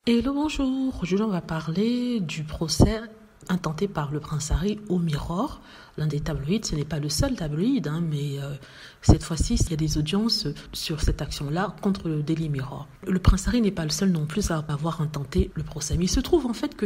Hello, bonjour. Aujourd'hui, on va parler du procès intenté par le prince Harry au Mirror, l'un des tabloïds. Ce n'est pas le seul tabloïd, mais cette fois-ci, il y a des audiences sur cette action-là contre le Daily Mirror. Le prince Harry n'est pas le seul non plus à avoir intenté le procès. Mais il se trouve en fait que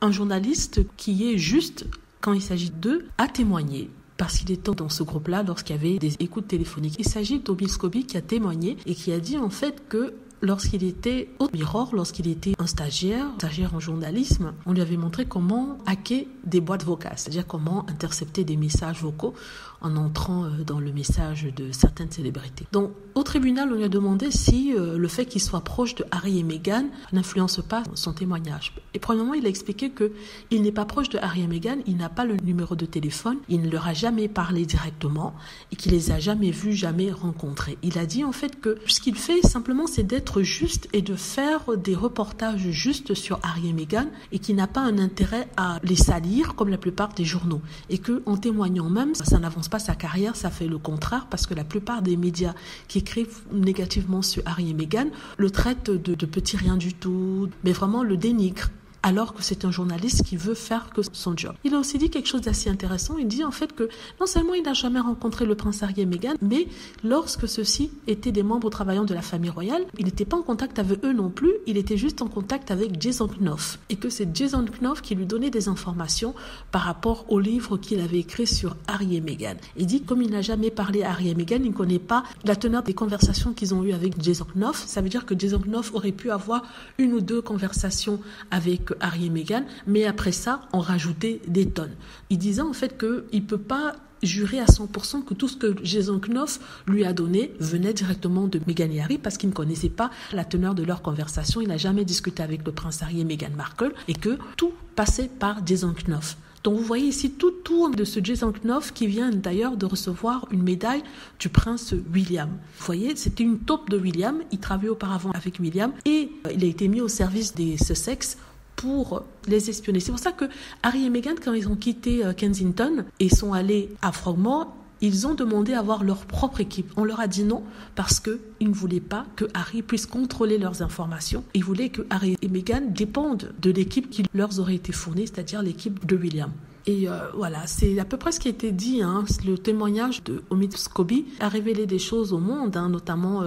un journaliste qui est juste quand il s'agit d'eux, a témoigné. Parce qu'il était dans ce groupe-là lorsqu'il y avait des écoutes téléphoniques. Il s'agit de Toby Scobie qui a témoigné et qui a dit en fait que lorsqu'il était au Mirror, lorsqu'il était un stagiaire en journalisme, on lui avait montré comment hacker des boîtes vocales, c'est-à-dire comment intercepter des messages vocaux en entrant dans le message de certaines célébrités. Donc, au tribunal, on lui a demandé si le fait qu'il soit proche de Harry et Meghan n'influence pas son témoignage. Et premièrement, il a expliqué qu'il n'est pas proche de Harry et Meghan, il n'a pas le numéro de téléphone, il ne leur a jamais parlé directement et qu'il les a jamais vus, jamais rencontrés. Il a dit en fait que ce qu'il fait simplement, c'est d'être juste et de faire des reportages justes sur Harry et Meghan et qu'il n'a pas un intérêt à les salir comme la plupart des journaux. Et qu'en témoignant même, ça n'avance pas sa carrière, ça fait le contraire parce que la plupart des médias qui écrivent négativement sur Harry et Meghan le traitent de petit rien du tout, mais vraiment le dénigrent. Alors que c'est un journaliste qui veut faire que son job. Il a aussi dit quelque chose d'assez intéressant. Il dit en fait que non seulement il n'a jamais rencontré le prince Harry et Meghan, mais lorsque ceux-ci étaient des membres travaillant de la famille royale, il n'était pas en contact avec eux non plus, il était juste en contact avec Jason Knopf. Et que c'est Jason Knopf qui lui donnait des informations par rapport au livre qu'il avait écrit sur Harry et Meghan. Il dit comme il n'a jamais parlé à Harry et Meghan, il ne connaît pas la teneur des conversations qu'ils ont eues avec Jason Knopf. Ça veut dire que Jason Knopf aurait pu avoir une ou deux conversations avec Harry et Meghan, mais après ça, on rajoutait des tonnes. Il disait en fait qu'il ne peut pas jurer à 100% que tout ce que Jason Knopf lui a donné venait directement de Meghan et Harry parce qu'il ne connaissait pas la teneur de leur conversation. Il n'a jamais discuté avec le prince Harry et Meghan Markle et que tout passait par Jason Knopf. Donc vous voyez ici tout tourne de ce Jason Knopf qui vient d'ailleurs de recevoir une médaille du prince William. Vous voyez, c'était une taupe de William. Il travaillait auparavant avec William et il a été mis au service des Sussex pour les espionner. C'est pour ça que Harry et Meghan, quand ils ont quitté Kensington et sont allés à Frogmore, ils ont demandé à avoir leur propre équipe. On leur a dit non parce qu'ils ne voulaient pas que Harry puisse contrôler leurs informations. Ils voulaient que Harry et Meghan dépendent de l'équipe qui leur aurait été fournie, c'est-à-dire l'équipe de William. Et voilà, c'est à peu près ce qui a été dit. Le témoignage de Omid Scobie a révélé des choses au monde, notamment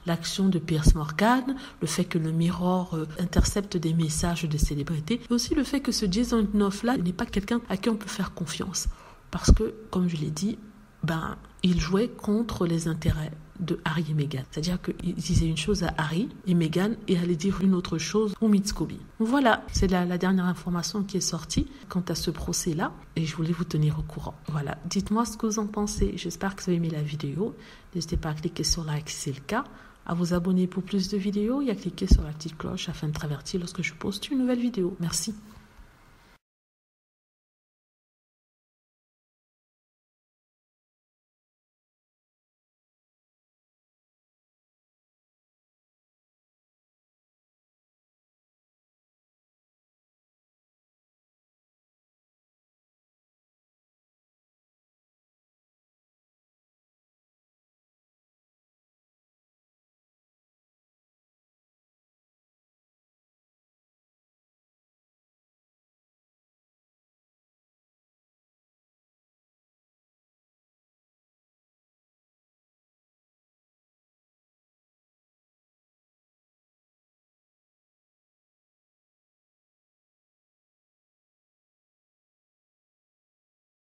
l'action de Piers Morgan, le fait que le Mirror intercepte des messages de célébrités, et aussi le fait que ce Jason Knopf-là n'est pas quelqu'un à qui on peut faire confiance. Parce que, comme je l'ai dit, il jouait contre les intérêts de Harry et Meghan. C'est-à-dire qu'il disait une chose à Harry et Meghan et allait dire une autre chose au Omid Scobie. Voilà, c'est la dernière information qui est sortie quant à ce procès-là et je voulais vous tenir au courant. Voilà, dites-moi ce que vous en pensez. J'espère que vous avez aimé la vidéo. N'hésitez pas à cliquer sur like si c'est le cas, à vous abonner pour plus de vidéos et à cliquer sur la petite cloche afin de être averti lorsque je poste une nouvelle vidéo. Merci.